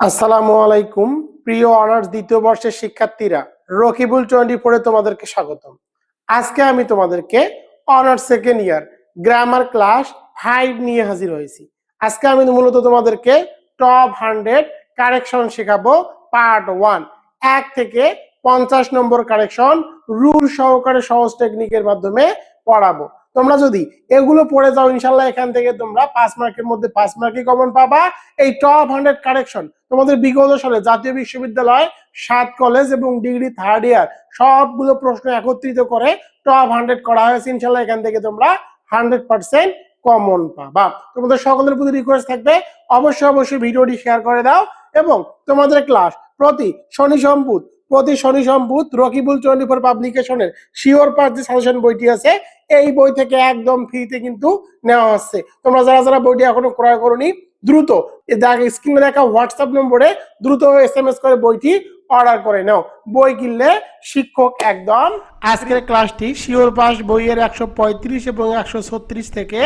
আসসালামু আলাইকুম প্রিয় অনার্স দ্বিতীয় বর্ষের শিক্ষার্থীরা, রকিবুল 24 এ তোমাদেরকে স্বাগতম। আজকে আমি তোমাদেরকে honours second year grammar class 5 নিয়ে হাজির হয়েছি। আজকে আমি মূলত তোমাদেরকে টপ 100 কারেকশন শেখাবো। পার্ট 1 1 থেকে 50 নম্বর কারেকশন রুল সহকারে সহজ টেকনিকের মাধ্যমে পড়াবো। তোমরা যদি এগুলো পড়ে যাও, ইনশাল্লাহ এখান থেকে তোমরা 5 মার্কের মধ্যে 5 মার্কই কমন পাবা। এই টপ 100 কারেকশন তোমাদের বিগত সালে জাতীয় বিশ্ববিদ্যালয় 7 কলেজ এবং ডিগ্রি থার্ড ইয়ার সবগুলো প্রশ্ন একত্রিত করে টপ 100 করা হয়েছে। ইনশাল্লাহ এখান থেকে তোমরা 100% কমন পাবা। তোমাদের সকলের প্রতি রিকোয়েস্ট থাকবে, অবশ্যই ভিডিওটি শেয়ার করে দাও এবং তোমাদের ক্লাস প্রতি শনি সম্বুধ রকিবুল 24 পাবলিকেশনের শিওর পাস যে সাজেশন বইটি আছে, এই বই থেকে একদম ফ্রিতে কিন্তু নেওয়া হচ্ছে। তোমরা যারা বইটি এখনো ক্রয় করোনি, দ্রুত স্ক্রিনে দেখা হোয়াটসঅ্যাপ নম্বরে দ্রুত SMS করে বইটি অর্ডার করে নাও। বই কিনলে শিক্ষক একদম। আজকের ক্লাসটি শিওর পাস বইয়ের 135 এবং 136 থেকে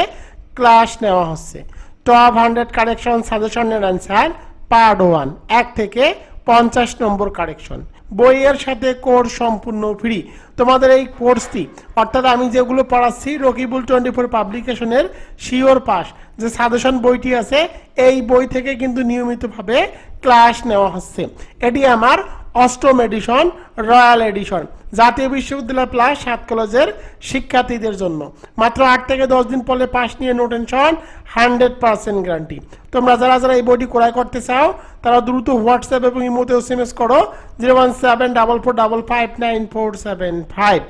ক্লাস নেওয়া হচ্ছে। টপ 100 কারেকশন সাজেশনের অ্যান্সার পার্ট 1 1 থেকে 50 নম্বর কারেকশন। বইয়ের সাথে কোর্স সম্পূর্ণ ফ্রি। তোমাদের এই কোর্সটি অর্থাৎ আমি যেগুলো পড়াচ্ছি রকিবুল 24 পাবলিকেশনের শিওর পাস যে সাজেশন বইটি আছে, এই বই থেকে কিন্তু নিয়মিতভাবে ক্লাস নেওয়া হচ্ছে। এটি আমার 8ম এডিশন, রয়্যাল এডিশন, জাতীয় বিশ্ববিদ্যালয় প্লাস 7 কলেজের শিক্ষার্থীদের জন্য। মাত্র 8 থেকে 10 দিন পরে পাস নিয়ে নো টেনশন, 100% গ্যারান্টি। তোমরা যারা এই বইটি ক্রয় করতে চাও তারা দ্রুত হোয়াটসঅ্যাপ এবং ইমোতে SMS করো 01744599475।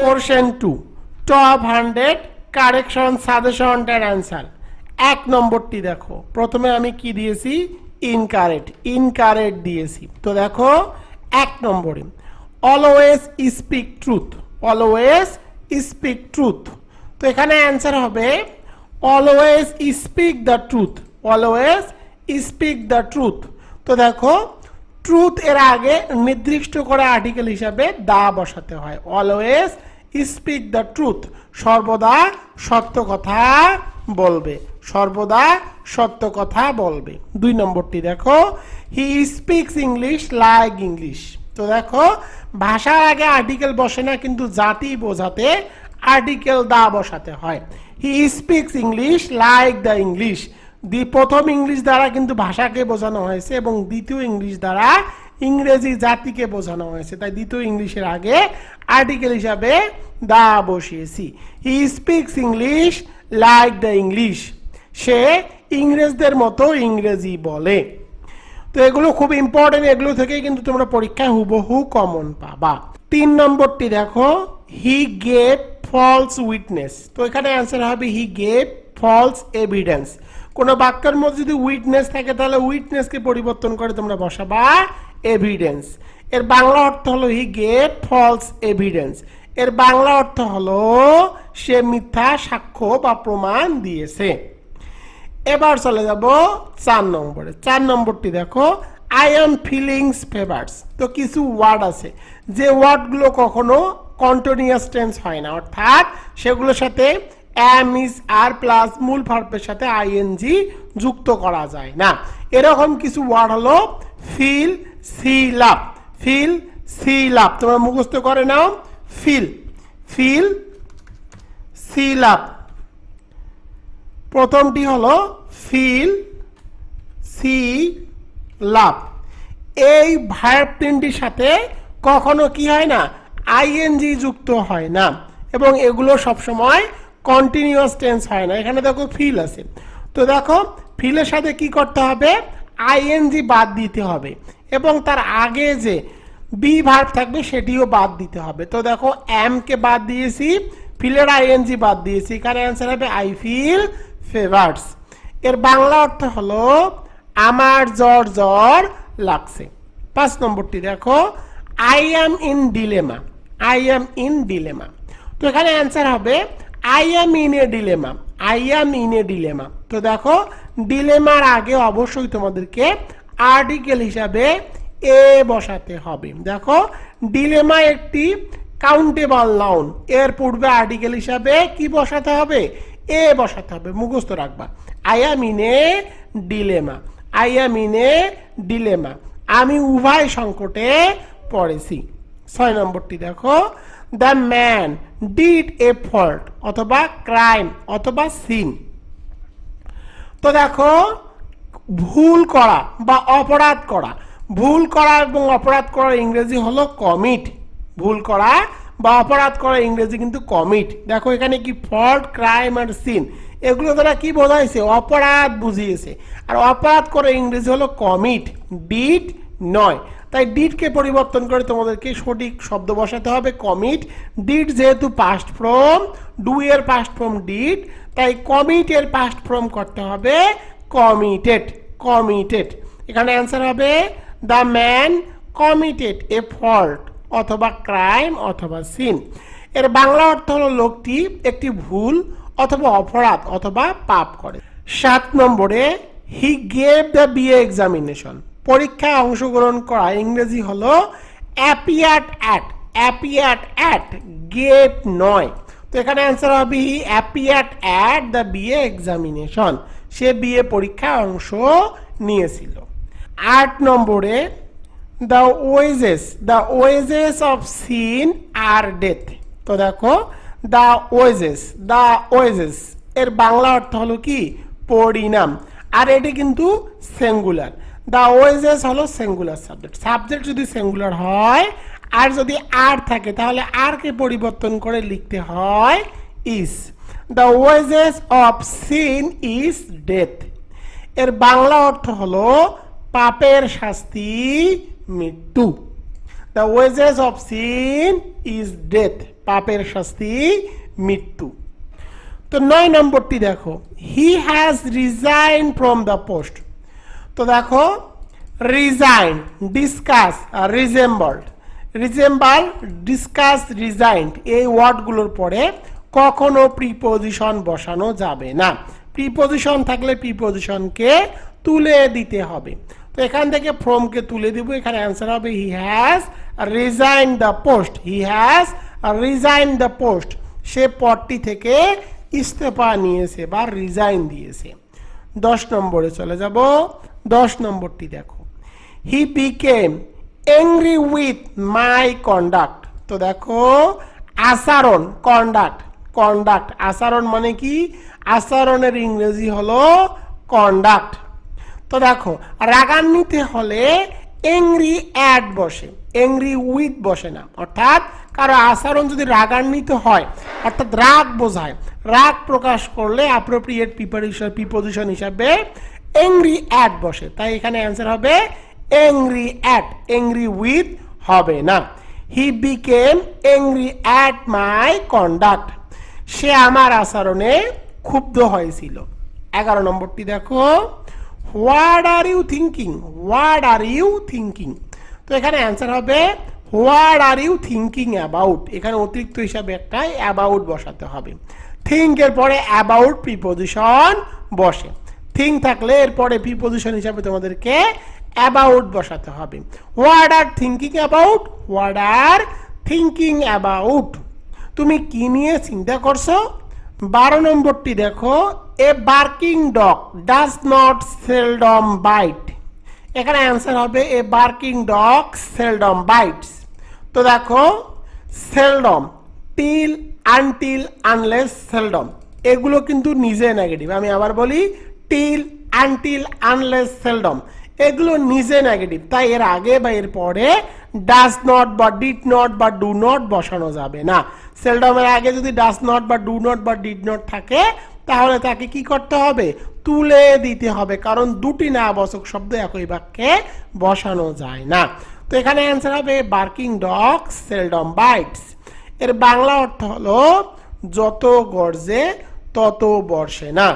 কোশ্চেন 2 টপ 100 কারেকশন সাজেশন এর অ্যান্সার। 1 নম্বরটি দেখো, প্রথমে আমি কি দিয়েছি, ইনকারেক্ট দিয়েছি। তো দেখো 1 নম্বরে অলওয়েজ স্পিক ট্রুথ, তো এখানে অ্যান্সার হবে অলওয়েজ স্পিক দ্য ট্রুথ। তো দেখো ট্রুথ এর আগে নির্দিষ্ট করে আর্টিকেল হিসাবে দা বসাতে হয়। অলওয়েজ স্পিক দ্য ট্রুথ, সর্বদা সত্য কথা বলবে। 2 নম্বরটি দেখো হি স্পিক্স ইংলিশ লাইক ইংলিশ। তো দেখো ভাষার আগে আর্টিকেল বসে না, কিন্তু জাতি বোঝাতে আর্টিকেল দা বসাতে হয়। হি speaks English like the English. প্রথম ইংলিশ দ্বারা কিন্তু ভাষাকে বোঝানো হয়েছে এবং দ্বিতীয় ইংলিশ দ্বারা ইংরেজি জাতিকে বোঝানো হয়েছে, তাই দ্বিতীয় ইংলিশের আগে আর্টিকেল হিসাবে দা বসিয়েছি। He speaks English like the English, সে ইংরেজদের মতো ইংরেজি বলে। তো এগুলো খুব ইম্পর্টেন্ট, এগুলো থেকেই কিন্তু তোমরা পরীক্ষায় হুবহু কমন পাবা। 3 নম্বরটি দেখো হি গেভ ফলস উইটনেস। তো এখানে অ্যান্সার হবে হি গেভ ফলস এভিডেন্স। কোন বাক্যের মধ্যে যদি উইটনেস থাকে তাহলে উইটনেসকে পরিবর্তন করে তোমরা বসাবা এভিডেন্স। এর বাংলা অর্থ হলো হি গেভ ফলস এভিডেন্স। এর বাংলা অর্থ হলো সে মিথ্যা সাক্ষ্য বা প্রমাণ দিয়েছে। এবার চলে যাব 4 নম্বরে। 4 নম্বরটি দেখো আই এম ফিলিংস ফেভার্স। তো কিছু ওয়ার্ড আছে যে ওয়ার্ডগুলো কখনো কন্টিনিউয়াস টেন্স হয় না, অর্থাৎ সেগুলোর সাথে am is আর প্লাস মূল ভার্বের সাথে ing যুক্ত করা যায় না। এরকম কিছু ওয়ার্ড হলো ফিল, সি লাভ। তোমরা মুখস্থ করে নাও, ফিল, সি লাভ। প্রথমটি হলো ফিল, সি লাভ। এই ভার্ব 3টির সাথে কখনো কি হয় না, ing যুক্ত হয় না এবং এগুলো সবসময় কন্টিনিউয়াস টেন্স হয় না। এখানে দেখো ফিল আছে, তো দেখো ফিলের সাথে কি করতে হবে, ing বাদ দিতে হবে এবং তার আগে যে বি ভার্ব থাকবে সেটিও বাদ দিতে হবে। তো দেখো এম কে বাদ দিয়েছি, ফিলের ing বাদ দিয়েছি, এখানে অ্যান্সার হবে আই ফিল ফেভার্স। এর বাংলা অর্থ হলো আমার জ্বর লাগছে। 5 নম্বরটি দেখো আই অ্যাম ইন ডিলেমা। তো এখানে অ্যান্সার হবে I am in a dilemma. তো দেখো ডিলেমার আগে অবশ্যই তোমাদেরকে আর্টিকেল হিসাবে এ বসাতে হবে। দেখো ডিলেমা একটি কাউন্টেবল নাউন, এর পূর্বে আর্টিকেল হিসাবে কি বসাতে হবে, এ বসাতে হবে, মুখস্থ রাখবা। I am in a dilemma, dilemma, আমি উভয় সংকটে পড়েছি। 6 নম্বরটি দেখো, the man did A fault অথবা ক্রাইম অথবা সিন। তো দেখো ভুল করা বা অপরাধ করা, ভুল করা এবং অপরাধ করার ইংরেজি হলো কমিট। ভুল করা বা অপরাধ করার ইংরেজি কিন্তু কমিট। দেখো এখানে কি ফল্ট, ক্রাইম আর সিন, এগুলো দ্বারা কি বোঝাইছে? অপরাধ বুঝিয়েছে। আর অপরাধ করার ইংরেজি হলো কমিট, ডিড নয়। তাই ডিডকে পরিবর্তন করে তোমাদেরকে সঠিক শব্দ বসাতে হবে কমিট। ডিড যেহেতু পাস্ট ফর্ম, ডু এর পাস্ট ফর্ম ডিড, তাই কমিট এর পাস্ট ফর্ম করতে হবে কমিটেড। কমিটেড, এখানে অ্যান্সার হবে the man committed A fault অথবা ক্রাইম অথবা সিন। এর বাংলা অর্থ হলো লোকটি একটি ভুল অথবা অপরাধ অথবা পাপ করে। 7 নম্বরে he gave the BA examination, পরীক্ষায় অংশগ্রহণ করা ইংরেজি হলো appeared at. Appeared at, gave নয়। তো এখানে অ্যান্সার হবে he appeared at the BA examination, সে বিএ পরীক্ষায় অংশ নিয়েছিল। 8 নম্বরে the wages of sin are death. তো দেখো দ্য ওয়েজেস এর বাংলা অর্থ হলো কি? পরিণাম। আর এটি কিন্তু সিঙ্গুলার। দ্য ওয়েজেস হলো সিঙ্গুলার সাবজেক্ট। সাবজেক্ট যদি সিঙ্গুলার হয় আর যদি আর থাকে তাহলে আর কে পরিবর্তন করে লিখতে হয় is. The wages of sin is death. এর বাংলা অর্থ হলো পাপের শাস্তি মৃত্যু। The wages of sin is death, পাপের শাস্তি মৃত্যু। তো 9 নম্বরটি দেখো, he has resign from the post. তো দেখো resign, discuss, resemble, discuss, resigned, এই ওয়ার্ডগুলোর পরে কখনো প্রিপোজিশন বসানো যাবে না। প্রিপোজিশন থাকলে প্রিপোজিশনকে তুলে দিতে হবে। তো এখান থেকে ফ্রমকে তুলে দিব, এখানে অ্যান্সার হবে he has resign the post. He has resign the post, সে পদটি থেকে ইস্তফা নিয়েছে বা রিজাইন দিয়েছে। 10 নম্বরে চলে যাব। 10 নম্বরটি দেখো, হি became angry with my conduct. তো দেখো আচরণ, কন্ডাক্ট, আচরণ মানে কি? আচরণের ইংরেজি হলো কন্ডাক্ট। তো দেখো রাগান্বিত হলে এংরি অ্যাট বসে, এংরি উইথ বসে না। অর্থাৎ কারো আচরণ যদি রাগান্বিত হয় অর্থাৎ রাগ বোঝায়, রাগ প্রকাশ করলে অ্যাপ্রোপ্রিয়েট প্রিপোজিশন হিসাবে এংরি অ্যাট বসে। তাই এখানে অ্যান্সার হবে এংরি অ্যাট, এংরি উইথ হবে না। He became angry at my conduct, সে আমার আচরণে ক্ষুব্ধ হয়েছিল। 11 নম্বরটি দেখো, what are you thinking, what are you thinking. তো এখানে অ্যান্সার হবে what are you thinking about. এখানে অতিরিক্ত হিসাবে একটা অ্যাবাউট বসাতে হবে। থিঙ্ক এর পরে অ্যাবাউট প্রিপোজিশন বসে। থিঙ্ক থাকলে এরপরে প্রিপোজিশন হিসাবে তোমাদেরকে অ্যাবাউট বসাতে হবে। What are thinking about, what are thinking about, তুমি কি নিয়ে চিন্তা করছো। 12 নম্বরটি দেখো, a barking dog does not seldom byte. এখানে অ্যান্সার হবে a barking dog seldom bites. তো দেখো seldom, till, until, unless, seldom, এগুলো কিন্তু নিজে নেগেটিভ। আমি আবার বলি, টিল, আনটিল, আনলেস, সেলডম, এগুলো নিজে নেগেটিভ। তাই এর আগে বা এর পরে ডাজ নট বা ডিড নট বা ডু নট বসানো যাবে না। সেলডমের আগে যদি ডাজ নট বা ডু নট বা ডিড নট থাকে তাহলে তাকে কি করতে হবে? তুলে দিতে হবে, কারণ দুটি নাবাচক শব্দ একই বাক্যে বসানো যায় না। তো এখানে অ্যান্সার হবে বার্কিং ডগ সেলডম বাইটস। এর বাংলা অর্থ হলো যত গর্জে তত বর্ষে না।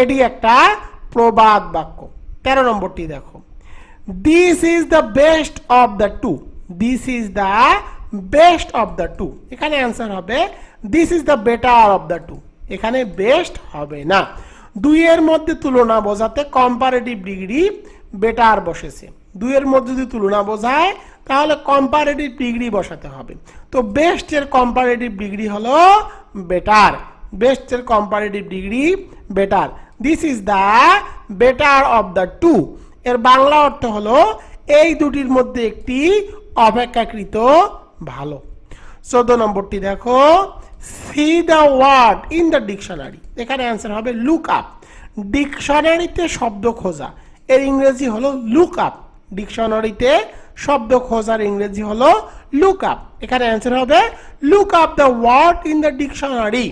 এটি একটা প্রবাদ বাক্য। 13 নম্বরটি দেখো, this is the best of the two, this is the best of the two. এখানে অ্যান্সার হবে this is the better of the two. এখানে বেস্ট হবে না। দুইয়ের মধ্যে তুলনা বোঝাতে কম্পারেটিভ ডিগ্রি বেটার বসেছে। দুইয়ের মধ্যে যদি তুলনা বোঝায় তাহলে কম্পারেটিভ ডিগ্রি বসাতে হবে। তো বেস্ট এর কম্পারেটিভ ডিগ্রি হলো বেটার, বেস্ট এর comparative degree better. This is the better of the two. এর বাংলা অর্থ হলো এই দুটির মধ্যে একটি অপেক্ষাকৃত ভালো। 14 নম্বরটি দেখো, see the word in the dictionary. এখানে অ্যান্সার হবে লুক আপ। ডিকশনারিতে শব্দ খোঁজা, এর ইংরেজি হলো লুক আপ। ডিকশনারিতে শব্দ খোঁজার ইংরেজি হলো লুক আপ। এখানে অ্যান্সার হবে look up the word in the dictionary.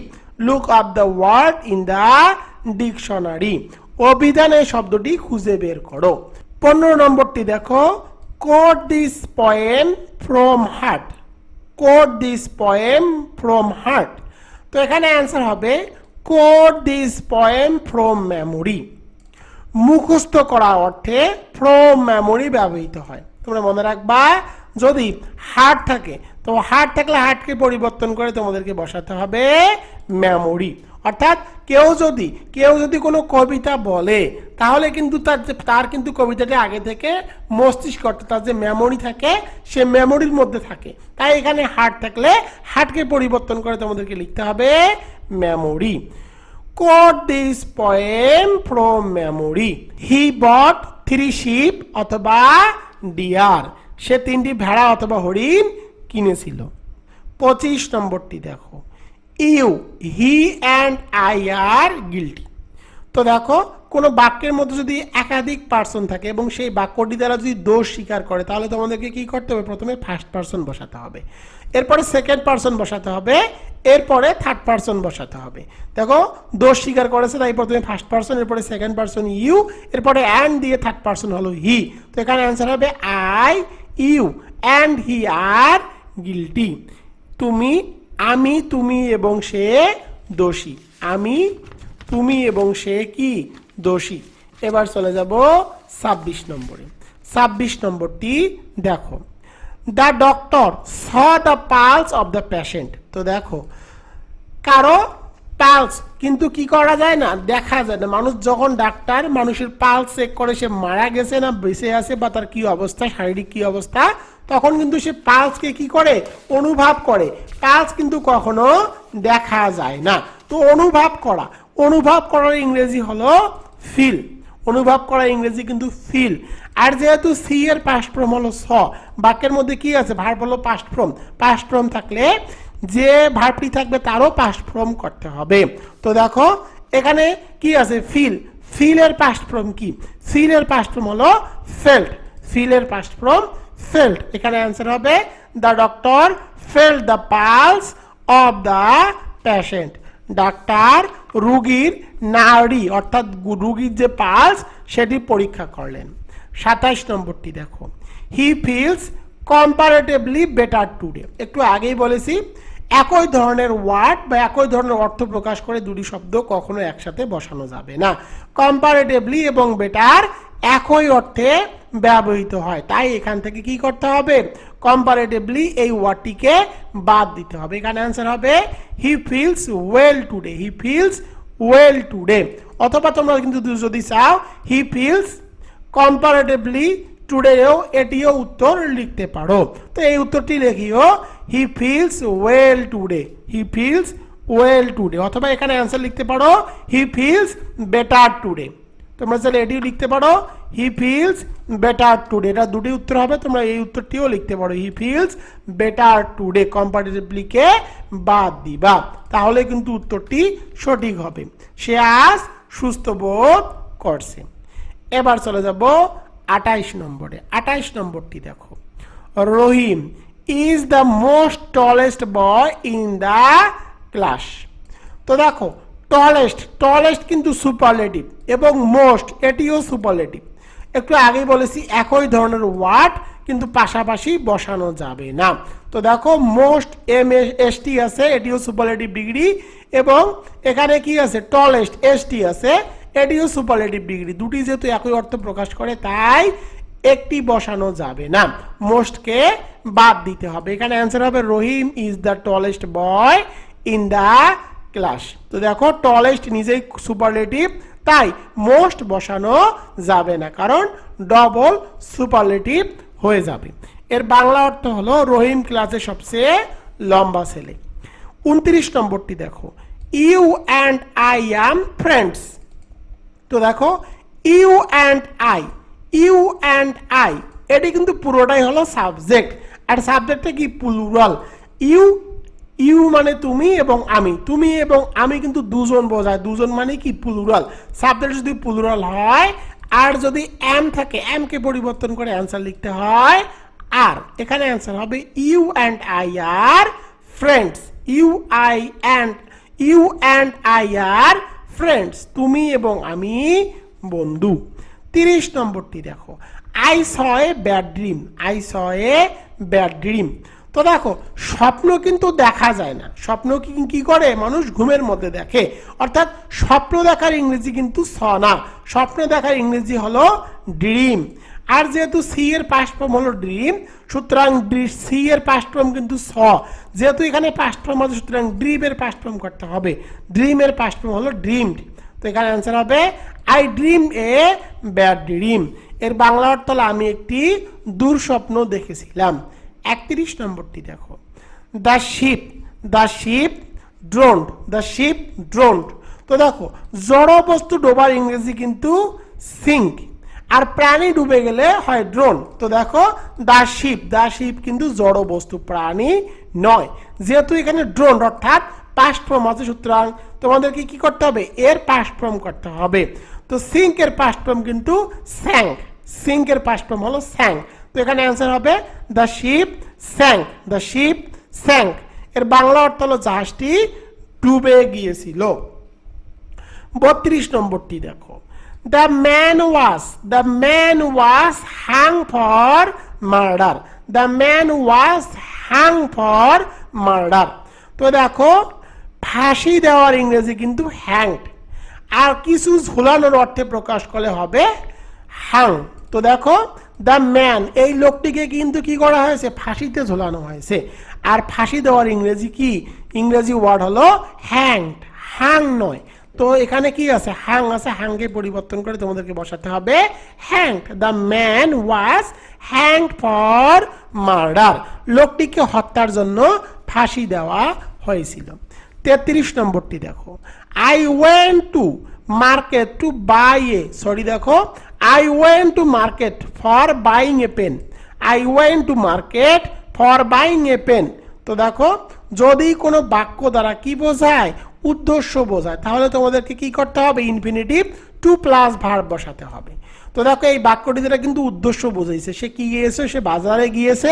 Look up the word in the dictionary. অভিধানে শব্দটি খুঁজে বের করো। 15 নম্বরটি দেখো, quote this poem from heart. Quote this poem from heart. তো এখানে অ্যান্সার হবে quote this poem from memory. মুখস্থ করা অর্থে ফ্রম মেমোরি ব্যবহৃত হয়। তোমরা মনে রাখবা, যদি হার্ট থাকে তো হার্ট থাকলে হার্টকে পরিবর্তন করে তোমাদেরকে বসাতে হবে মেমোরি। অর্থাৎ কেউ যদি কোনো কবিতা বলে তাহলে কিন্তু তার কিন্তু কবিতাটা আগে থেকে মস্তিষ্ক অর্থাৎ তার যে মেমোরি থাকে সে মেমোরির মধ্যে থাকে। তাই এখানে হার্ট থাকলে হার্টকে পরিবর্তন করে তোমাদেরকে লিখতে হবে memory. Quote this poem from memory. He bought 3 sheep অথবা ডিয়ার। সে 3টি ভেড়া অথবা হরিণ কিনেছিল। 25 নম্বরটি দেখো, you, he and I are guilty. তো দেখো, কোনো বাক্যের মধ্যে যদি একাধিক পার্সন থাকে এবং সেই বাক্যটি দ্বারা যদি দোষ স্বীকার করে তাহলে তোমাদেরকে কি করতে হবে? প্রথমে ফার্স্ট পার্সন বসাতে হবে, এরপরে সেকেন্ড পার্সন বসাতে হবে, এরপরে থার্ড পার্সন বসাতে হবে। দেখো, দোষ স্বীকার করেছে তাই প্রথমে ফার্স্ট পার্সন, এরপরে সেকেন্ড পার্সন ইউ, এরপরে অ্যান্ড দিয়ে থার্ড পার্সন হলো হি। তো এখানে অ্যান্সার হবে I, you and he are guilty. আমি, তুমি এবং সে দোষী। আমি, তুমি এবং সে কি? দোষী। এবার চলে যাব 26 নম্বরে। 26 নম্বরটি দেখো, the doctor saw the pulse of the patient. তো দেখো, কারো পালস কিন্তু কি করা যায় না, দেখা যায় না। মানুষ যখন ডাক্তার মানুষের পালস চেক করে সে মারা গেছে না বেঁচে আছে বা তার কি অবস্থা, শারীরিক কি অবস্থা, তখন কিন্তু সে পালসকে কি করে? অনুভব করে। পালস কিন্তু কখনো দেখা যায় না। তো অনুভব করার ইংরেজি হলো ফিল। অনুভব করার ইংরেজি কিন্তু ফিল। আর যেহেতু সি এর পাস্ট ফর্ম হলো স, বাক্যের মধ্যে কি আছে? ভার্ব হলো পাস্ট ফর্ম। পাস্ট ফর্ম থাকলে যে ভার্বটি থাকবে তারও পাস্ট ফর্ম করতে হবে। তো দেখো, এখানে কি আছে? ফিল। ফিলের পাস্ট ফর্ম কি? ফিলের পাস্ট ফর্ম হলো ফেল্ট। ফিলের পাস্ট ফর্ম ফেল্ট। এখানে অ্যান্সার হবে the doctor felt the pulse of the patient. Doctor রুগীর নাড়ি অর্থাৎ রুগীর যে পালস সেটি পরীক্ষা করলেন। 27 নম্বরটি দেখো, he feels comparatively better today. একটু আগেই বলেছি, একই ধরনের ওয়ার্ড বা একই ধরনের অর্থ প্রকাশ করে দুটি শব্দ কখনো একসাথে বসানো যাবে না। কম্পারেটিভলি এবং বেটার একই অর্থে ব্যবহৃত হয়, তাই এখান থেকে কি করতে হবে? কম্পারেটিভলি এই ওয়ার্ডটিকে বাদ দিতে হবে। এখানে অ্যান্সার হবে হি feels well today. He feels well today. অথবা তোমরা কিন্তু যদি চাও হি ফিলস কম্পারেটিভলি টুডেও এটিও উত্তর লিখতে পারো। তো এই উত্তরটি লিখিও he feels well today. He feels well today. অথবা এখানে অ্যান্সার লিখতে পারো হি ফিলস বেটার টুডে। তোমরা চাইলে এটিও লিখতে পারো হি ফিলস বেটার টুডে। এটা দুটি উত্তর হবে, তোমরা এই উত্তরটিও লিখতে পারো হি ফিলস বেটার টুডে। কম্পারেটিভলিকে বাদ দিবা, তাহলে কিন্তু উত্তরটি সঠিক হবে। সে আজ সুস্থ বোধ করছে। এবার চলে যাব 28 নম্বরে। 28 নম্বরটি দেখো, Rahim is the most tallest boy in the class. তো দেখো, টলেস্ট কিন্তু সুপারলেটিভ এবং মোস্ট এটিও সুপারলেটিভ। একটু আগেই বলেছি একই ধরনের ওয়ার্ড কিন্তু পাশাপাশি বসানো যাবে না। তো দেখো, মোস্ট MST আছে, এটিও সুপারলেটিভ ডিগ্রি, এবং এখানে কি আছে? টলেস্ট ST আছে, এটিও সুপারলেটিভ ডিগ্রি। দুটি যেহেতু একই অর্থ প্রকাশ করে তাই একটি বসানো যাবে না, মোস্টকে বাদ দিতে হবে। এখানে অ্যান্সার হবে Rahim is the tallest boy in the class. তো দেখো, টলেস্ট নিজেই সুপারলেটিভ, তাই মোস্ট বসানো যাবে না, কারণ ডবল সুপারলেটিভ হয়ে যাবে। এর বাংলা অর্থ হলো রহিম ক্লাসে সবচেয়ে লম্বা ছেলে। 29 নম্বরটি দেখো, you and I am friends. তো দেখো, you and I, you and I, এটি কিন্তু পুরোটাই হলো সাবজেক্ট, আর সাবজেক্টটা কি প্লুরাল। ইউ ইউ মানে তুমি এবং আমি, তুমি এবং আমি কিন্তু দুজন বোঝায়, দুজন মানে কি প্লুরাল। সাবজেক্ট যদি প্লুরাল হয় আর যদি এম থাকে, এম কে পরিবর্তন করে অ্যান্সার লিখতে হয় আর, এখানে অ্যান্সার হবে you and I are friends. You and I are friends, তুমি এবং আমি বন্ধু। 30 নম্বরটি দেখো, I saw a bad dream, I saw a bad dream. তো দেখো স্বপ্ন কিন্তু দেখা যায় না, স্বপ্ন কি করে মানুষ ঘুমের মধ্যে দেখে, অর্থাৎ স্বপ্ন দেখার ইংরেজি কিন্তু স না, স্বপ্ন দেখার ইংরেজি হলো ড্রিম। আর যেহেতু সি এর পাস্ট ফর্ম হলো ড্রিম, সুতরাং সি এর পাস্ট ফর্ম কিন্তু স, যেহেতু এখানে পাস্ট ফর্ম আছে সুতরাং ড্রিমের পাস্ট ফর্ম করতে হবে, ড্রিমের পাস্ট ফর্ম হলো ড্রিমড। তো এখানে অ্যান্সার হবে I dream A bad dream. এর বাংলা অর্থ হলো আমি একটি দুঃস্বপ্ন দেখেছিলাম। 31 নম্বরটি দেখো, দ্য শিপ ড্রোন্ড, দ্য শিপ ড্রোন্ড। তো দেখো জড় বস্তু ডোবার ইংরেজি কিন্তু সিঙ্ক, আর প্রাণী ডুবে গেলে হয় ড্রোন। তো দেখো দ্য শিপ কিন্তু জড় বস্তু, প্রাণী নয়। যেহেতু এখানে ড্রোন অর্থাৎ পাস্ট ফর্ম আছে সুতরাং তোমাদেরকে কি করতে হবে, এর পাস্ট ফর্ম করতে হবে। তো সিঙ্ক এর পাস্ট ফর্ম কিন্তু স্যাঙ্ক, সিঙ্ক এর পাস্ট ফর্ম হলো স্যাঙ্ক। তো এখানে অ্যান্সার হবে the ship sank, the ship sank. এর বাংলা অর্থ হলো জাহাজটি ডুবে গিয়েছিল। 32 নম্বরটি দেখো, the man was hung for murder, the man was hung for murder। তো দেখো ফাঁসি দেওয়ার ইংরেজি কিন্তু হ্যাংড, আর কিছু ঝুলানোর অর্থে প্রকাশ করলে হবে হাং। তো দেখো দ্য ম্যান, এই লোকটিকে কিন্তু কি করা হয়েছে, ফাঁসিতে ঝুলানো হয়েছে। আর ফাঁসি দেওয়ার ইংরেজি কি, ইংরেজি ওয়ার্ড হলো হ্যাংড, হাং নয়। তো এখানে কি আছে, হাং আছে, হাংকে পরিবর্তন করে তোমাদেরকে বসাতে হবে hanged. The man was hanged for murder, লোকটিকে হত্যার জন্য ফাঁসি দেওয়া হয়েছিল। 33 নম্বরটি দেখো, I went to market to buy a, sorry দেখো I went to market for buying a pen, I went to market for buying a pen. তো দেখো যদি কোনো বাক্য দ্বারা কি বোঝায়, উদ্দেশ্য বোঝায়, তাহলে তোমাদেরকে কি করতে হবে, ইনফিনিটিভ টু প্লাস ভার্ব বসাতে হবে। তো দেখো এই বাক্যটি দ্বারা কিন্তু উদ্দেশ্য বোঝাইছে, সে কি গিয়েছে, সে বাজারে গিয়েছে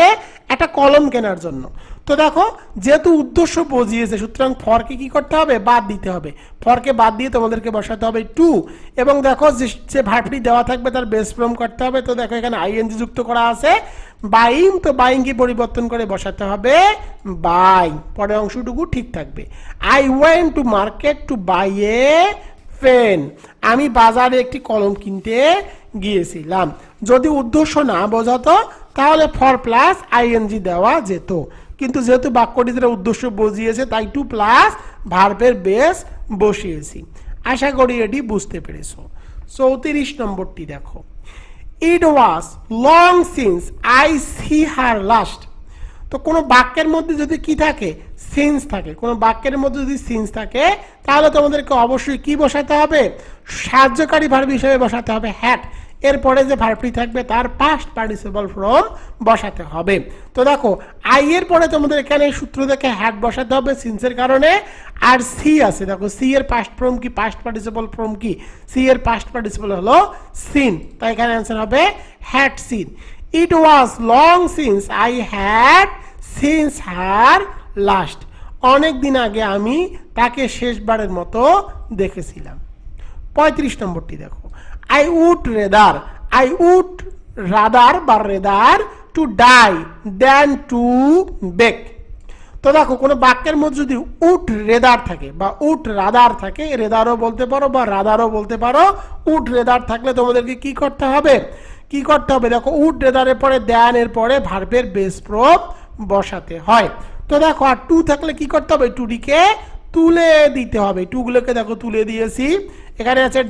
একটা কলম কেনার জন্য। তো দেখো যেহেতু উদ্দেশ্য বুঝিয়েছে সুতরাং ফরকে কি করতে হবে, বাদ দিতে হবে, ফরকে বাদ দিয়ে তোমাদেরকে বসাতে হবে টু, এবং দেখো যে ভার্বটি দেওয়া থাকবে তার বেস ফর্ম করতে হবে। তো দেখো এখানে আইএনজি যুক্ত করা আছে বাইং, তো বাইং কি পরিবর্তন করে বসাতে হবে বাই, পরের অংশটুকু ঠিক থাকবে। I went to market to buy a pen, আমি বাজারে একটি কলম কিনতে গিয়েছিলাম। যদি উদ্দেশ্য না বোঝাতো তাহলে ফর প্লাস আইএনজি দেওয়া যেত, কিন্তু যেহেতু বাক্যটি দ্বারা উদ্দেশ্য বুঝিয়েছে তাই টু প্লাস ভার্বের বেস বসিয়েছি। আশা করি এটি বুঝতে পেরেছো। 34 নম্বরটি দেখো, it was long since I see her last. তো কোনো বাক্যের মধ্যে যদি কি থাকে, সিন্স থাকে, কোনো বাক্যের মধ্যে যদি সিন্স থাকে তাহলে তোমাদেরকে অবশ্যই কি বসাতে হবে, সাহায্যকারী ভার্ব হিসেবে বসাতে হবে হ্যাড। এরপরে যে ভার্বটি থাকবে তার পাস্ট পার্টিসিপল ফর্ম বসাতে হবে। তো দেখো আই এর পরে তোমাদের এখানে সূত্র দেখে হ্যাড বসাতে হবে সিন্সের কারণে, আর সি আছে, দেখো সি এর পাস্ট ফর্ম কি, পাস্ট পার্টিসিপল ফর্ম কি, সি এর পাস্ট পার্টিসিপল হলো সিন, তাই এখানে অ্যান্সার হবে had seen. It was long since I had since her last, অনেক দিন আগে আমি তাকে শেষবারের মতো দেখেছিলাম। 35 নম্বরটি দেখো, I would rather to die than to beg। তো দেখো কোনো বাক্যের মধ্যে যদি উড রেদার থাকে বা উড রাদার থাকে, রেদারও বলতে পারো বা রাদারও বলতে পারো, উড রেদার থাকলে তোমাদেরকে কি করতে হবে, দেখো উড রেদারের পরে দ্যান এর পরে ভার্বের বেস ফর্ম বসাতে হয়। তো দেখো আর টু থাকলে কি করতে হবে, টুটিকে তুলে দিতে হবে, টুগুলোকে দেখো তুলে দিয়েছি। এখানে আছে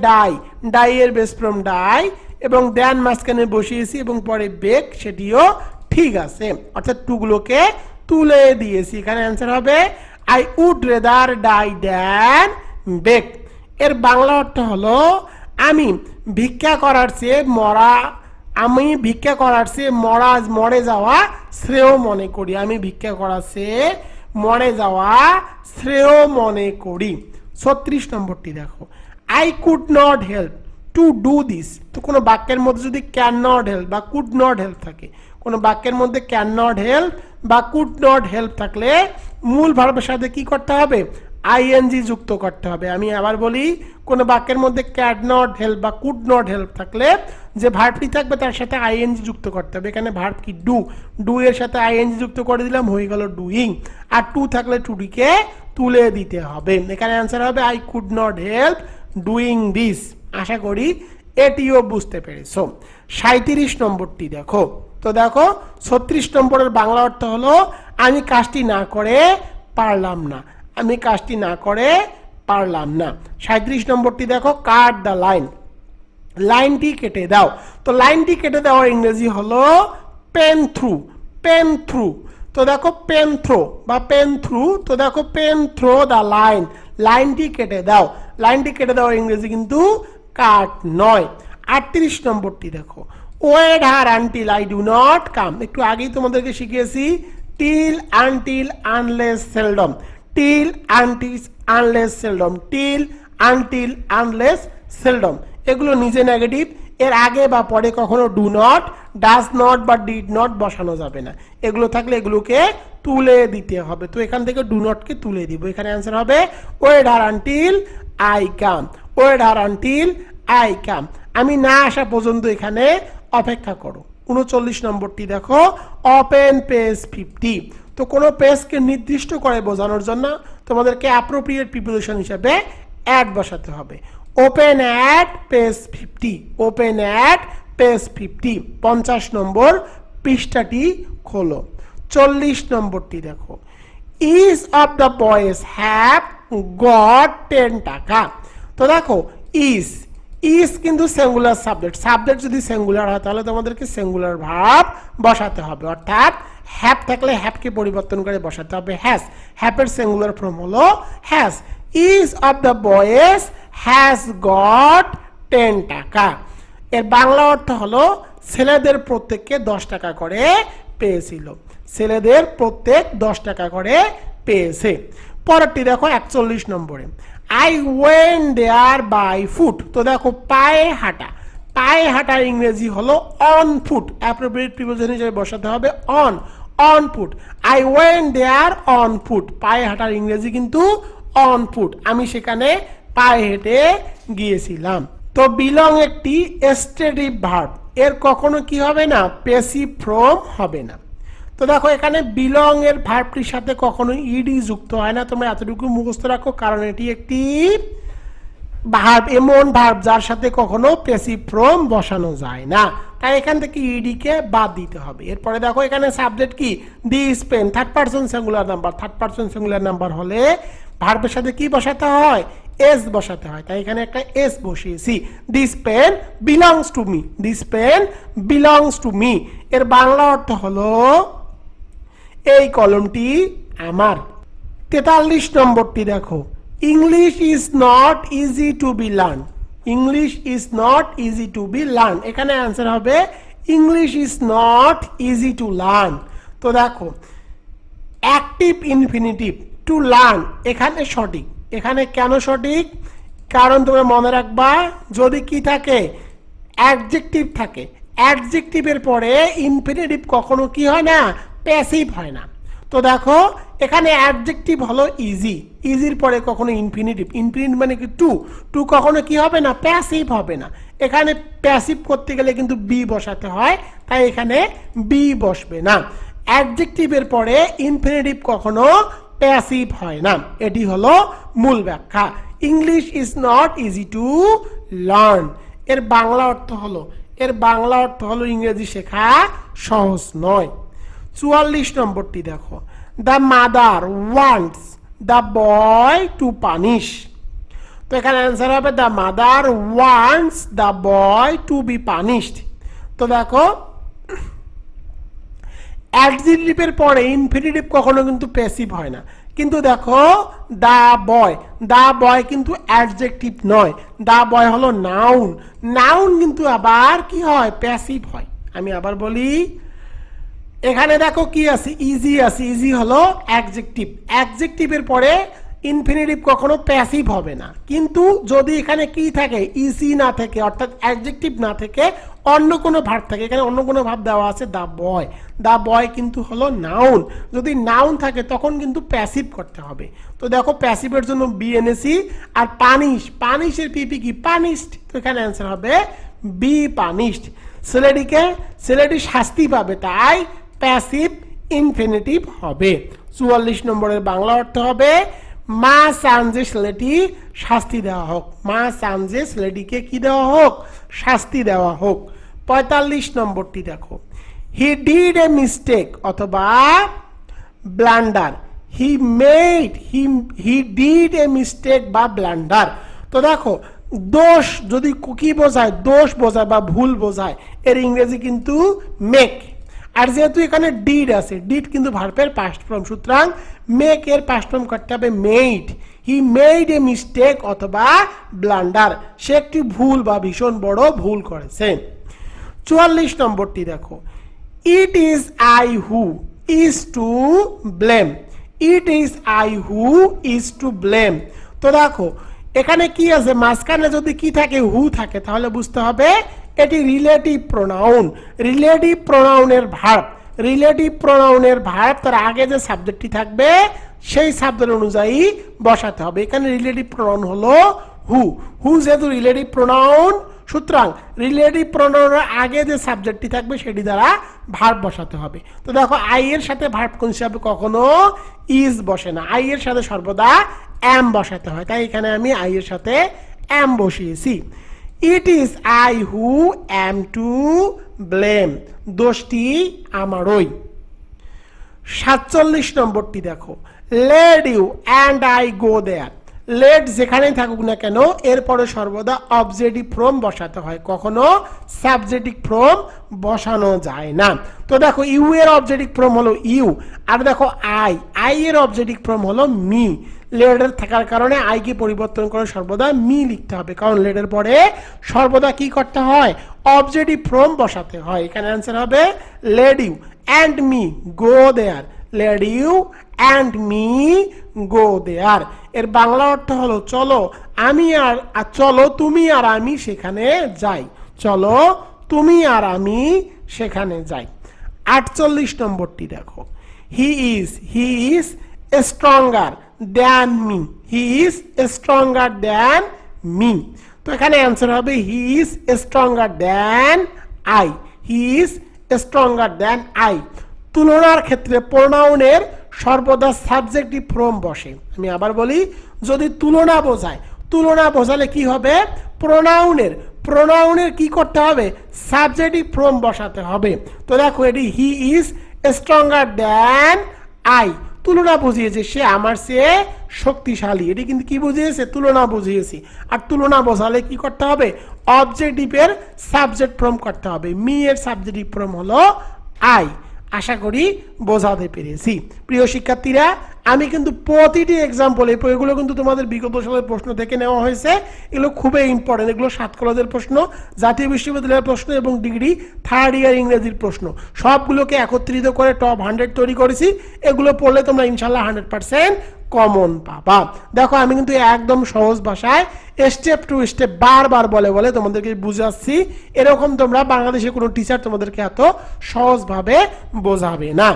ডাই এর বেস ফর্ম ডাই, এবং দ্যান মাঝখানে বসিয়েছি এবং পরে বেক, সেটিও ঠিক আছে, অর্থাৎ টুগুলোকে তুলে দিয়েছি। এখানে অ্যান্সার হবে I would rather die than beg. এর বাংলা অর্থ হলো আমি ভিক্ষা করার চেয়ে মরা আমি ভিক্ষা করার চেয়ে মরে যাওয়া শ্রেয় মনে করি। আমি ভিক্ষা করার চেয়ে মরে যাওয়া শ্রেয় মনে করি। 36 নম্বরটি দেখো, I could not help to do this. তো কোনো বাক্যের মধ্যে যদি ক্যান নট হেল্প বা কুড নট হেল্প থাকে, কোনো বাক্যের মধ্যে ক্যান নট হেল্প বা কুড নট হেল্প থাকলে মূল ভার্বের সাথে কি করতে হবে? আইএনজি যুক্ত করতে হবে। আমি আবার বলি, কোনো বাক্যের মধ্যে ক্যান নট হেল্প বা কুড নট হেল্প থাকলে যে ভার্বটি থাকবে তার সাথে আইএনজি যুক্ত করতে হবে। এখানে ভার্ব কি? ডু এর সাথে আইএনজি যুক্ত করে দিলাম, হয়ে গেল ডুইং। আর টু থাকলে টুডিকে তুলে দিতে হবে। এখানে অ্যান্সার হবে I could not help doing this. আশা করি এটিও বুঝতে পেরেছো। 37 নম্বরটি দেখো, তো দেখো 36 নম্বরের বাংলা অর্থ হলো আমি কাজটি না করে পারলাম না। আমি কাজটি না করে পারলাম না। 37 নম্বরটি দেখো, কাট দ্য লাইন। লাইনটি কেটে দাও। তো লাইনটি কেটে দেওয়ার ইংরেজি হলো পেন থ্রু। Pen through. তো দেখো পেন থ্রো বা পেন থ্রু। তো দেখো পেন থ্রো দ্য লাইন। লাইনটি কেটে দাও। লাইনটি কেটে দেওয়ার ইংরেজি কিন্তু কাট নয়। 38 নম্বরটি দেখো, wait her until I do not come. একটু আগেই তোমাদেরকে শিখিয়েছি till, until, unless, seldom. Till, until, unless, seldom. Till, until, unless, seldom. এগুলো নিজে নেগেটিভ। এর আগে বা পরে কখনো ডু নট, ডাজ নট বা ডিড নট বসানো যাবে না। এগুলো থাকলে এগুলোকে তুলে দিতে হবে। তো এখান থেকে ডু নটকে তুলে দিব। এখানে অ্যান্সার হবে wait her until I come. Wait her until I come. আমি না আসা পর্যন্ত এখানে অপেক্ষা করো। 39 নম্বরটি দেখো, ওপেন পেজ 50। তো কোনো পেজকে নির্দিষ্ট করে বোঝানোর জন্য তোমাদেরকে অ্যাপ্রোপ্রিয়েট প্রিপোজিশন হিসেবে অ্যাট বসাতে হবে। Open at page 50। Open at page 50। 50 নম্বর পৃষ্ঠাটি খোলো। 40 নম্বরটি দেখো, is of the boys have got 10 টাকা। তো দেখো ইজ, ইজ কিন্তু সিঙ্গুলার সাবজেক্ট। সাবজেক্ট যদি সিঙ্গুলার হয় তাহলে তোমাদেরকে সিঙ্গুলার ভার্ব বসাতে হবে। অর্থাৎ হ্যাভ থাকলে হ্যাভকে পরিবর্তন করে বসাতে হবে হ্যাজ। হ্যাভের সিঙ্গুলার ফর্ম হলো has. Is of the boys has got 10 টাকা। এর বাংলা অর্থ হলো ছেলেদের প্রত্যেককে 10 টাকা করে পেয়েছিল। ছেলেদের প্রত্যেক 10 টাকা করে পেয়েছে। পরেরটি দেখো 41 নম্বরে, I went there by foot. তো দেখো পায়ে হাঁটা। পায়ে হাঁটার ইংরেজি হলো অন ফুট। অ্যাপ্রোপ্রিয়েট প্রিপোজিশন হিসেবে বসাতে হবে on. On foot. I went there on foot. পায়ে হাঁটার ইংরেজি কিন্তু অন ফুট। আমি সেখানে পায়ে হেঁটে গিয়েছিলাম। তো বিলং একটি স্টেটিভ ভার্ব। এর কখনো কি হবে না? প্যাসিভ ফর্ম হবে না। তো দেখো এখানে বিলং এর ভার্বটির সাথে কখনো ইডি যুক্ত হয় না। তোমরা এতটুকু মুখস্থ রাখো, কারণ এটি একটি ভার্ব, এমন ভার্ব যার সাথে কখনো প্যাসিভ ফর্ম বসানো যায় না। তাই এখান থেকে ইডি কে বাদ দিতে হবে। এরপরে দেখো এখানে সাবজেক্ট কি? This pen. Third person singular number. Third person singular number হলে ভার্বের সাথে কি বসাতে হয়? এস বসাতে হয়। তাই এখানে একটা এস বসিয়েছি। This pen belongs to me. This pen belongs to me. এর বাংলা অর্থ হলো এই কলমটি আমার। 43 নম্বরটি দেখো, English is not easy to B learn. English is not easy to B learn. এখানে অ্যান্সার হবে English is not easy to learn. তো দেখো অ্যাক্টিভ ইনফিনিটিভ টু লার্ন এখানে সঠিক। এখানে কেন সঠিক? কারণ তোমরা মনে রাখবা, যদি কি থাকে? অ্যাডজেক্টিভ থাকে। অ্যাডজেক্টিভের পরে ইনফিনিটিভ কখনো কি হয় না? প্যাসিভ হয় না। তো দেখো এখানে অ্যাডজেক্টিভ হলো ইজি। ইজির পরে কখনো ইনফিনিটিভ। ইনফিনিটিভ মানে কি? টু। টু কখনো কি হবে না? প্যাসিভ হবে না। এখানে প্যাসিভ করতে গেলে কিন্তু বি বসাতে হয়, তাই এখানে বি বসবে না। অ্যাডজেক্টিভের পরে ইনফিনিটিভ কখনো প্যাসিভ হয় না। এটি হলো মূল ব্যাখ্যা। English is not easy to learn. এর বাংলা অর্থ হলো, ইংরেজি শেখা সহজ নয়। 44 নম্বরটি দেখো, the mother wants the boy to punish. তো এখানে অ্যান্সার হবে the mother wants the boy to be punished. তো দেখো অ্যাডজেক্টিভের পরে ইনফিনিটিভ কখনো কিন্তু প্যাসিভ হয় না। কিন্তু দেখো দা বয় কিন্তু অ্যাডজেক্টিভ নয়, দা বয় হলো নাউন। নাউন কিন্তু আবার কি হয়, প্যাসিভ হয়। আমি আবার বলি, এখানে দেখো কি আছে, ইজি আছে। ইজি হলো অ্যাডজেক্টিভ, অ্যাডজেক্টিভের পরে ইনফিনিটিভ কখনো প্যাসিভ হবে না। কিন্তু যদি এখানে কি থাকে, ইজি না থাকে, অর্থাৎ অ্যাডজেক্টিভ না থেকে অন্য কোনো ভার্ব থাকে, এখানে অন্য কোনো ভার্ব দেওয়া আছে দা বয় কিন্তু হলো নাউন। যদি নাউন থাকে তখন কিন্তু প্যাসিভ করতে হবে। তো দেখো প্যাসিভের জন্য বিএনএসি, আর পানিশের পিপি কি, পানিশড। তো এখানে অ্যান্সার হবে বি, পানিশড। ছেলেটি শাস্তি পাবে, তাই প্যাসিভ ইনফিনিটিভ হবে। 44 নম্বরের বাংলা অর্থ হবে মা চান যে ছেলেটি শাস্তি দেওয়া হোক। মা চান যে ছেলেটিকে কি দেওয়া হোক, শাস্তি দেওয়া হোক। 45 নম্বরটি দেখো, হি ডিড এ মিস্টেক অথবা blunder. He did a mistake বা ব্লান্ডার। তো দেখো দোষ যদি কি বোঝায়, দোষ বোঝায় বা ভুল বোঝায়, এর ইংরেজি কিন্তু মেক। আর যেহেতু এখানে ডিড আছে, ডিড কিন্তু ভার্বের পাস্ট ফর্ম, সুতরাং মেক এর পাস্ট ফর্ম করতে হবে made. He made a mistake অথবা ব্লান্ডার, সে একটি ভুল বা ভীষণ বড় ভুল করেছে। 44 নম্বরটি দেখো, ইট is I who is to blame. It is I who is to blame. তো দেখো এখানে কি আছে, মাঝখানে যদি কি থাকে, হু থাকে, তাহলে বুঝতে হবে এটি রিলেটিভ প্রোনাউন। রিলেটিভ প্রোনাউনের ভার্ব তার আগে যে সাবজেক্টটি থাকবে সেই সাবজেক্ট অনুযায়ী বসাতে হবে। এখানে রিলেটিভ প্রোনাউন হলো হু যেহেতু রিলেটিভ প্রোনাউন, সুতরাং রিলেটিভ প্রোনাউনের আগে যে সাবজেক্টটি থাকবে সেটি দ্বারা ভার্ব বসাতে হবে। তো দেখো আই এর সাথে ভার্ব কোন হিসাবে কখনো ইজ বসে না, আই এর সাথে সর্বদা এম বসাতে হয়, তাই এখানে আমি আই এর সাথে এম বসিয়েছি। It is I who am to blame, দোষটি আমারই। 47 নম্বরটি দেখো, let you and I go there. Let যেখানেই থাকুক না কেন এরপরে সর্বদা অবজেক্টিভ ফর্ম বসাতে হয়, কখনো সাবজেক্টিভ ফর্ম বসানো যায় না। তো দেখো ইউ এর অবজেক্টিভ ফর্ম হলো ইউ, আর দেখো আই এর অবজেক্টিভ ফর্ম হলো মি। লেডের থাকার কারণে আইকে পরিবর্তন করে সর্বদা মি লিখতে হবে, কারণ লেডের পরে সর্বদা কি করতে হয়, অবজেক্টিভ ফর্ম বসাতে হয়। এখানে অ্যান্সার হবে let you and me go there. Let you and me go there. এর বাংলা অর্থ হলো চলো তুমি আর আমি সেখানে যাই। চলো তুমি আর আমি সেখানে যাই। 48 নম্বরটি দেখো, he is stronger than me. He is stronger than me. তো এখানে অ্যান্সার হবে he is stronger than I. He is stronger than I. তুলনার ক্ষেত্রে প্রোনাউনের সর্বদা সাবজেক্টিভ ফর্ম বসে। আমি আবার বলি, যদি তুলনা বোঝালে কি হবে, প্রোনাউনের কি করতে হবে, সাবজেক্টিভ ফর্ম বসাতে হবে। তো দেখো এটি he is stronger than I, তুলনা বুঝিয়েছে, সে আমার চেয়ে শক্তিশালী। এটি কিন্তু কি বুঝিয়েছে, তুলনা বুঝিয়েছি। আর তুলনা বোঝালে কি করতে হবে, অবজেক্টিভের সাবজেক্ট ফর্ম করতে হবে। মি এর সাবজেক্টিভ ফর্ম হলো আই। আশা করি বোঝাতে পেরেছি। প্রিয় শিক্ষার্থীরা, আমি কিন্তু প্রতিটি এক্সাম্পল, এগুলো কিন্তু তোমাদের বিগত সালের প্রশ্ন থেকে নেওয়া হয়েছে। এগুলো খুবই ইম্পর্টেন্ট। এগুলো 7 কলেজের প্রশ্ন, জাতীয় বিশ্ববিদ্যালয়ের প্রশ্ন এবং ডিগ্রি 3rd ইয়ার ইংরেজির প্রশ্ন, সবগুলোকে একত্রিত করে টপ 100 তৈরি করেছি। এগুলো পড়লে তোমরা ইনশাল্লাহ 100% কমন পাবা। দেখো আমি কিন্তু একদম সহজ ভাষায় স্টেপ টু স্টেপ বারবার বলে তোমাদেরকে বুঝাচ্ছি। এরকম তোমরা বাংলাদেশে কোনো টিচার তোমাদেরকে এত সহজভাবে বোঝাবে না।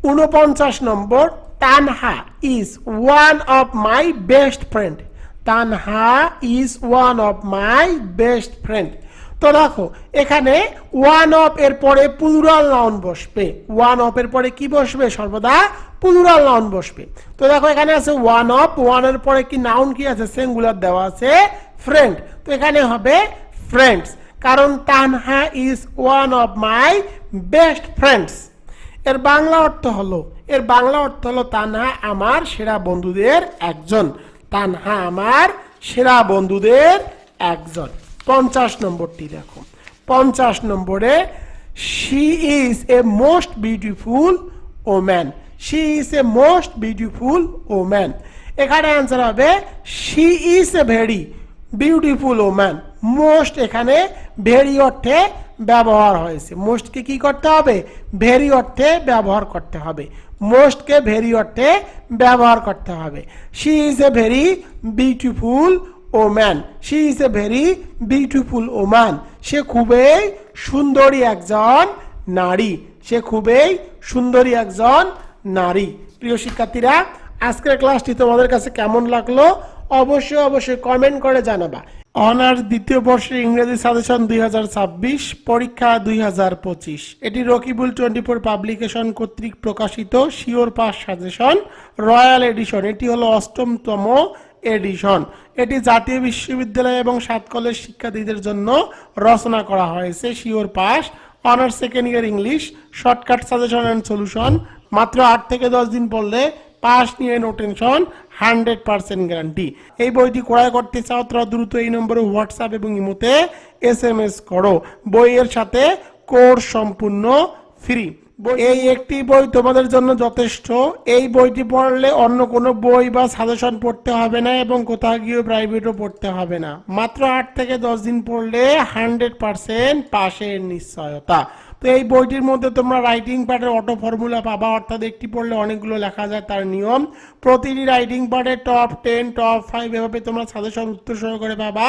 49 নম্বর, Tanha is one of my best friend. Tanha is one of my best friend. তো দেখো এখানে ওয়ান অফ এর পরে প্লুরাল নাউন বসবে। ওয়ান অফ এর পরে কি বসবে, সর্বদা প্লুরাল নাউন বসবে। তো দেখো এখানে আছে ওয়ান অফ, ওয়ানের পরে কি নাউন কি আছে, সিঙ্গুলার দেওয়া আছে ফ্রেন্ড। তো এখানে হবে ফ্রেন্ডস, কারণ Tanha is one of my best friends. এর বাংলা অর্থ হলো তানহা আমার সেরা বন্ধুদের একজন। তানহা আমার সেরা বন্ধুদের একজন। 50 নম্বরটি দেখো, 50 নম্বরে she is A most beautiful woman. She is A most beautiful woman. এখানে অ্যান্সার হবে she is a very beautiful woman. Most এখানে ভেরি অর্থে ব্যবহার হয়েছে। মোস্টকে কি করতে হবে? ভেরি অর্থে ব্যবহার করতে হবে। মোস্টকে ভেরি অর্থে ব্যবহার করতে হবে। She is a very beautiful woman. She is a very beautiful woman. সে খুবই সুন্দরী একজন নারী। সে খুবই সুন্দরী একজন নারী। প্রিয় শিক্ষার্থীরা, আজকের ক্লাসটি তোমাদের কাছে কেমন লাগলো অবশ্যই কমেন্ট করে জানাবা। অনার্স দ্বিতীয় বর্ষের ইংরেজি সাজেশন 2026, পরীক্ষা 2025। এটি রকিবুল 24 পাবলিকেশন কর্তৃক প্রকাশিত sure pass suggestion royal edition. এটি হলো 8তম এডিশন। এটি জাতীয় বিশ্ববিদ্যালয় এবং 7 কলেজ শিক্ষার্থীদের জন্য রচনা করা হয়েছে। Sure pass honours second year English shortcut suggestion and solution. মাত্র 8 থেকে 10 দিন পড়লে পাস নিয়ে নো টেনশন, 100% গ্যারান্টি। এই বইটি ক্রয় করতে চাও তোমরা দ্রুত এই নম্বরে হোয়াটসঅ্যাপ এবং ইমোতে SMS করো। বইয়ের সাথে কোর্স সম্পূর্ণ ফ্রি। এই একটি বই তোমাদের জন্য যথেষ্ট। এই বইটি পড়লে অন্য কোনো বই বা সাজেশন পড়তে হবে না এবং কোথাও গিয়ে প্রাইভেটও পড়তে হবে না। মাত্র 8 থেকে 10 দিন পড়লে 100% পাশের নিশ্চয়তা। তো এই বইটির মধ্যে তোমরা রাইটিং পার্টের অটো ফর্মুলা পাবা, অর্থাৎ একটি পড়লে অনেকগুলো লেখা যায় তার নিয়ম। প্রতিটি রাইটিং পার্টের টপ 10 টপ 5 এভাবে তোমরা সাজেশন উত্তর সহকারে পাবা।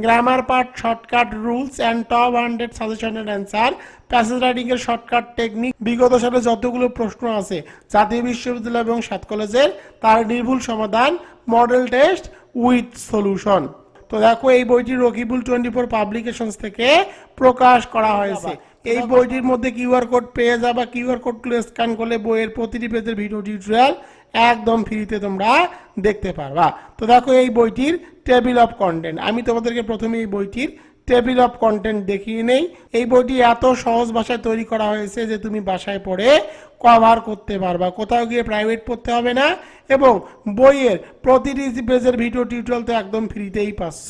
Grammar part shortcut rules and top 100 সাজেশনের অ্যান্সার। প্যাসেজ রাইটিং এর শর্টকাট টেকনিক, বিগত সালে যতগুলো প্রশ্ন আছে জাতীয় বিশ্ববিদ্যালয় এবং 7 কলেজের তার নির্ভুল সমাধান, মডেল টেস্ট উইথ সলিউশন। তো দেখো এই বইটি রকিবুল 24 পাবলিকেশনস থেকে প্রকাশ করা হয়েছে। এই বইটির মধ্যে কিউআর কোড পেয়ে যাবা। কিউআর কোডগুলো স্ক্যান করলে বইয়ের প্রতিটি পেজের ভিডিও টিউটোরিয়াল একদম ফ্রিতে তোমরা দেখতে পারবা। তো দেখো এই বইটির টেবিল অফ কন্টেন্ট। আমি তোমাদেরকে প্রথমে এই বইটির টেবিল অফ কন্টেন্ট দেখিয়ে নেই। এই বইটি এত সহজ ভাষায় তৈরি করা হয়েছে যে তুমি বাসায় পড়ে কভার করতে পারবা, কোথাও গিয়ে প্রাইভেট পড়তে হবে না এবং বইয়ের প্রতিটি পেজের ভিডিও টিউটোরিয়াল তো একদম ফ্রিতেই পাচ্ছ।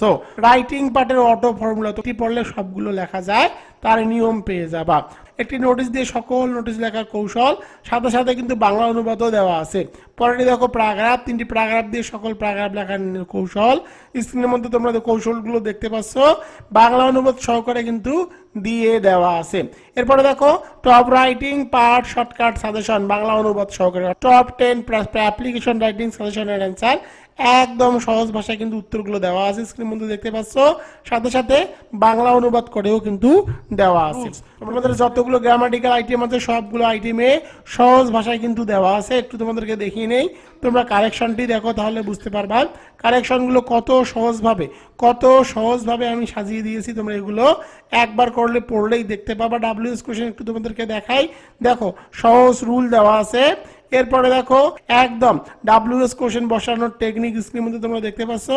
রাইটিং পার্টের অটো ফর্মুলা তো পড়লে সবগুলো লেখা যায়, তার নিয়ম পেয়ে যাবা। একটি নোটিশ দিয়ে সকল নোটিশ লেখার কৌশল, সাথে সাথে কিন্তু বাংলা অনুবাদও দেওয়া আছে। পরেরটি দেখো প্যারাগ্রাফ, 3টি প্যারাগ্রাফ দিয়ে সকল প্যারাগ্রাফ লেখার কৌশল। স্ক্রিনের মধ্যে তোমরা কৌশলগুলো দেখতে পাচ্ছ, বাংলা অনুবাদ সহকারে কিন্তু দিয়ে দেওয়া আছে। এরপরে দেখো top writing part shortcut suggestion Bangla অনুবাদ সহকারে, টপ 10 অ্যাপ্লিকেশন রাইটিং সাজেশনের অ্যান্সার। একদম সহজ ভাষায় কিন্তু উত্তরগুলো দেওয়া আছে, স্ক্রিনের মধ্যে দেখতে পাচ্ছ। সাথে সাথে বাংলা অনুবাদ করেও কিন্তু দেওয়া আছে। তোমাদের যতগুলো গ্রামাটিক্যাল আইটেম আছে সবগুলো আইটেমে সহজ ভাষায় কিন্তু দেওয়া আছে। একটু তোমাদেরকে দেখিয়ে নেই, তোমরা কারেকশনটি দেখো তাহলে বুঝতে পারবা কারেকশনগুলো কত সহজভাবে আমি সাজিয়ে দিয়েছি। তোমরা এগুলো একবার করলে পড়লেই দেখতে পাবা। WS কোশ্চেন একটু তোমাদেরকে দেখাই, দেখো সহজ রুল দেওয়া আছে। এরপরে দেখো একদম WS কোশ্চেন বসানোর টেকনিক স্ক্রিনের মধ্যে তোমরা দেখতে পাচ্ছ।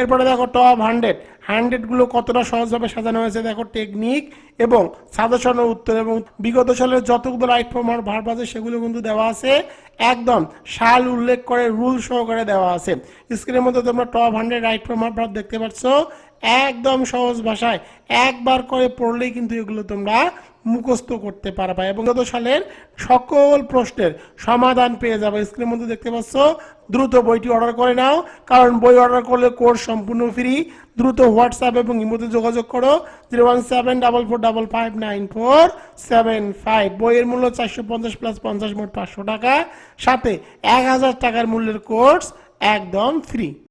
এরপরে দেখো টপ 100 গুলো কতটা সহজভাবে সাজানো হয়েছে, দেখো টেকনিক এবং সাজেশনের উত্তর এবং বিগত সালের যতগুলো রাইট ফর্ম আর ভার্ব আছে সেগুলো কিন্তু দেওয়া আছে। একদম সাল উল্লেখ করে রুল সহকারে দেওয়া আছে। স্ক্রিনের মধ্যে তোমরা টপ 100 রাইট ফর্ম আর ভার্ব দেখতে পাচ্ছ। একদম সহজ ভাষায় একবার করে পড়লেই কিন্তু এগুলো তোমরা মুখস্থ করতে পারবা এবং গত সালের সকল প্রশ্নের সমাধান পেয়ে যাবে। স্ক্রিনের মধ্যে দেখতে পাচ্ছ। দ্রুত বইটি অর্ডার করে নাও, কারণ বই অর্ডার করলে কোর্স সম্পূর্ণ ফ্রি। দ্রুত হোয়াটসঅ্যাপ এবং ইমোতে যোগাযোগ করো 01744949475। বইয়ের মূল্য 450 প্লাস 50 মোট 500 টাকা, সাথে 1000 টাকার মূল্যের কোর্স একদম ফ্রি।